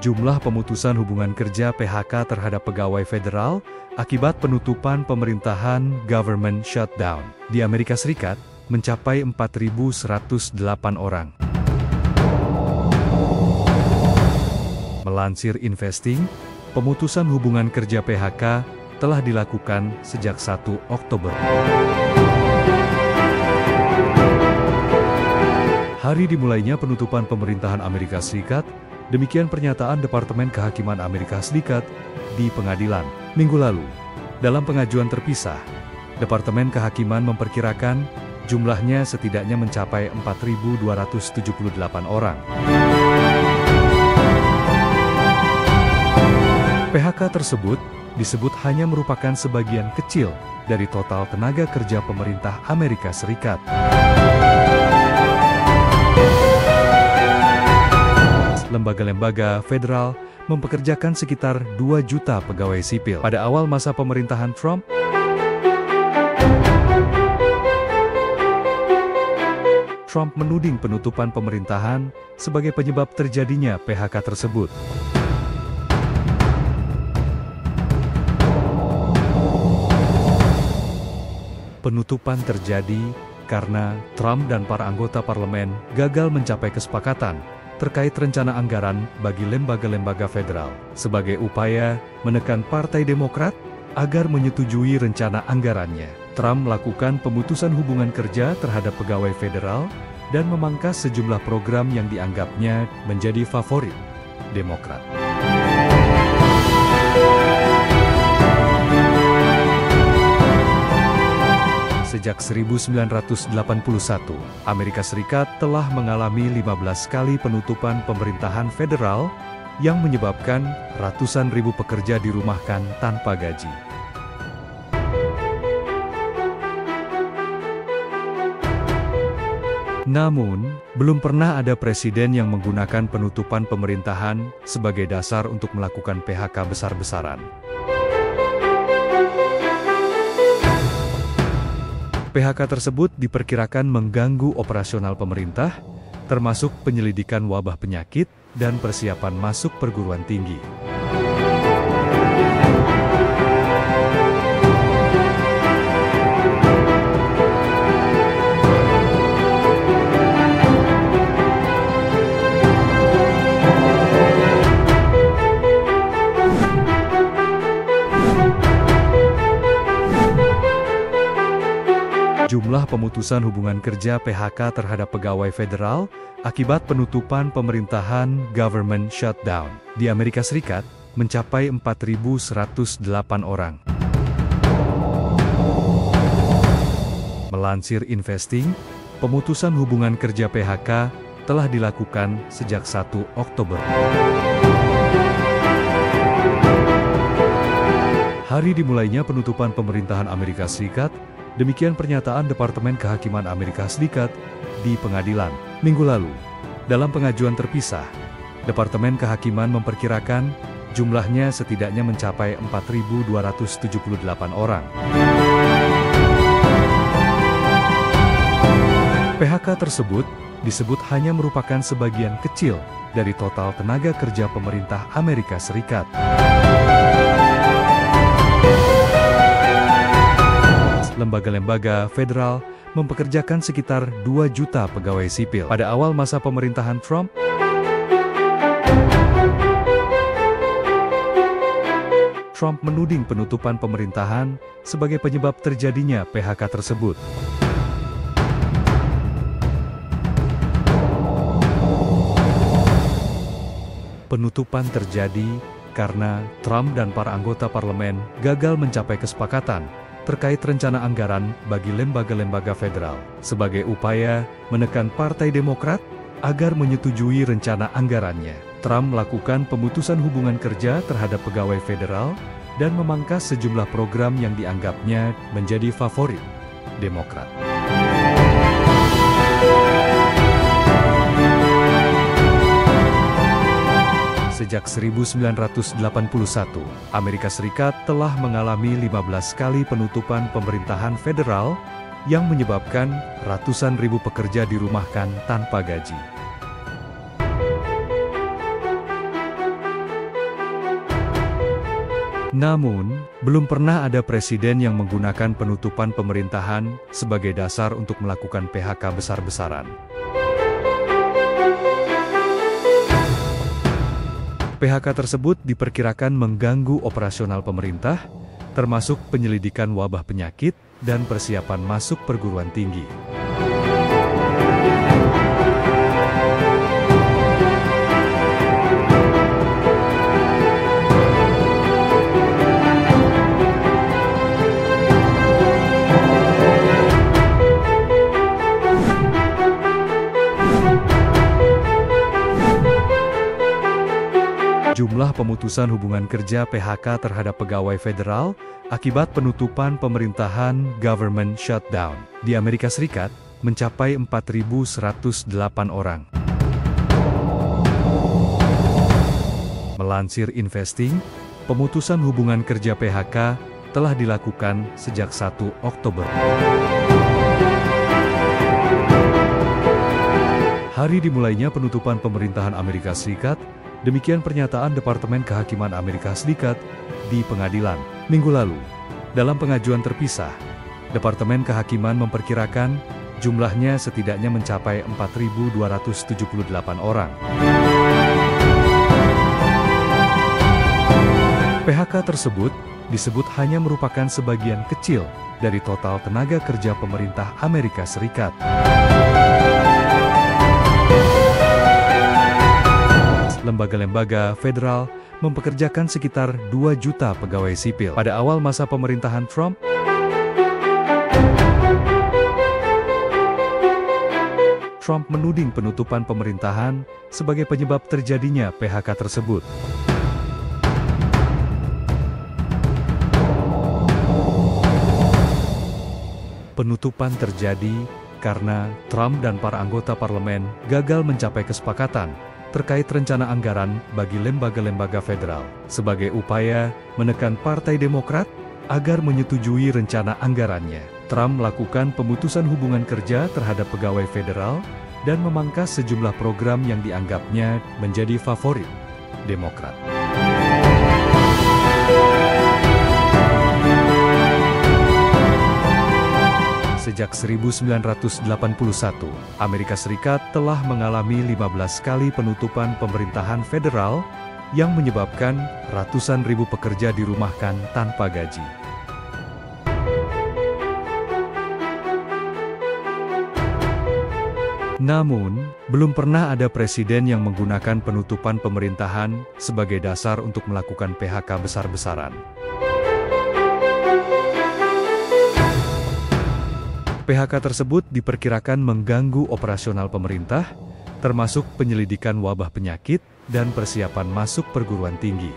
Jumlah pemutusan hubungan kerja PHK terhadap pegawai federal akibat penutupan pemerintahan government shutdown di Amerika Serikat mencapai 4.108 orang. Melansir Investing, pemutusan hubungan kerja PHK telah dilakukan sejak 1 Oktober. Hari dimulainya penutupan pemerintahan Amerika Serikat, demikian pernyataan Departemen Kehakiman Amerika Serikat di pengadilan Minggu lalu. Dalam pengajuan terpisah, Departemen Kehakiman memperkirakan jumlahnya setidaknya mencapai 4.278 orang. PHK tersebut disebut hanya merupakan sebagian kecil dari total tenaga kerja pemerintah Amerika Serikat. Lembaga-lembaga federal mempekerjakan sekitar 2 juta pegawai sipil. Pada awal masa pemerintahan Trump, Trump menuding penutupan pemerintahan sebagai penyebab terjadinya PHK tersebut. Penutupan terjadi karena Trump dan para anggota parlemen gagal mencapai kesepakatan terkait rencana anggaran bagi lembaga-lembaga federal, sebagai upaya menekan Partai Demokrat agar menyetujui rencana anggarannya. Trump melakukan pemutusan hubungan kerja terhadap pegawai federal dan memangkas sejumlah program yang dianggapnya menjadi favorit Demokrat. Sejak 1981, Amerika Serikat telah mengalami 15 kali penutupan pemerintahan federal yang menyebabkan ratusan ribu pekerja dirumahkan tanpa gaji. Namun, belum pernah ada presiden yang menggunakan penutupan pemerintahan sebagai dasar untuk melakukan PHK besar-besaran. PHK tersebut diperkirakan mengganggu operasional pemerintah, termasuk penyelidikan wabah penyakit dan persiapan masuk perguruan tinggi. Jumlah pemutusan hubungan kerja PHK terhadap pegawai federal akibat penutupan pemerintahan government shutdown di Amerika Serikat mencapai 4.108 orang. Melansir Investing, pemutusan hubungan kerja PHK telah dilakukan sejak 1 Oktober. Hari dimulainya penutupan pemerintahan Amerika Serikat, demikian pernyataan Departemen Kehakiman Amerika Serikat di pengadilan Minggu lalu. Dalam pengajuan terpisah, Departemen Kehakiman memperkirakan jumlahnya setidaknya mencapai 4.278 orang. PHK tersebut disebut hanya merupakan sebagian kecil dari total tenaga kerja pemerintah Amerika Serikat. Lembaga-lembaga federal mempekerjakan sekitar 2 juta pegawai sipil. Pada awal masa pemerintahan Trump, Trump menuding penutupan pemerintahan sebagai penyebab terjadinya PHK tersebut. Penutupan terjadi karena Trump dan para anggota parlemen gagal mencapai kesepakatan terkait rencana anggaran bagi lembaga-lembaga federal, sebagai upaya menekan Partai Demokrat agar menyetujui rencana anggarannya. Trump melakukan pemutusan hubungan kerja terhadap pegawai federal dan memangkas sejumlah program yang dianggapnya menjadi favorit Demokrat. Sejak 1981, Amerika Serikat telah mengalami 15 kali penutupan pemerintahan federal yang menyebabkan ratusan ribu pekerja dirumahkan tanpa gaji. Namun, belum pernah ada presiden yang menggunakan penutupan pemerintahan sebagai dasar untuk melakukan PHK besar-besaran. PHK tersebut diperkirakan mengganggu operasional pemerintah, termasuk penyelidikan wabah penyakit dan persiapan masuk perguruan tinggi. Jumlah pemutusan hubungan kerja PHK terhadap pegawai federal akibat penutupan pemerintahan government shutdown di Amerika Serikat mencapai 4.108 orang. Melansir Investing, pemutusan hubungan kerja PHK telah dilakukan sejak 1 Oktober. Hari dimulainya penutupan pemerintahan Amerika Serikat. Demikian pernyataan Departemen Kehakiman Amerika Serikat di pengadilan Minggu lalu. Dalam pengajuan terpisah, Departemen Kehakiman memperkirakan jumlahnya setidaknya mencapai 4.278 orang. PHK tersebut disebut hanya merupakan sebagian kecil dari total tenaga kerja pemerintah Amerika Serikat. Lembaga-lembaga federal mempekerjakan sekitar 2 juta pegawai sipil. Pada awal masa pemerintahan Trump, Trump menuding penutupan pemerintahan sebagai penyebab terjadinya PHK tersebut. Penutupan terjadi karena Trump dan para anggota parlemen gagal mencapai kesepakatan terkait rencana anggaran bagi lembaga-lembaga federal, sebagai upaya menekan Partai Demokrat agar menyetujui rencana anggarannya. Trump melakukan pemutusan hubungan kerja terhadap pegawai federal dan memangkas sejumlah program yang dianggapnya menjadi favorit Demokrat. Sejak 1981, Amerika Serikat telah mengalami 15 kali penutupan pemerintahan federal yang menyebabkan ratusan ribu pekerja dirumahkan tanpa gaji. Namun, belum pernah ada presiden yang menggunakan penutupan pemerintahan sebagai dasar untuk melakukan PHK besar-besaran. PHK tersebut diperkirakan mengganggu operasional pemerintah, termasuk penyelidikan wabah penyakit dan persiapan masuk perguruan tinggi.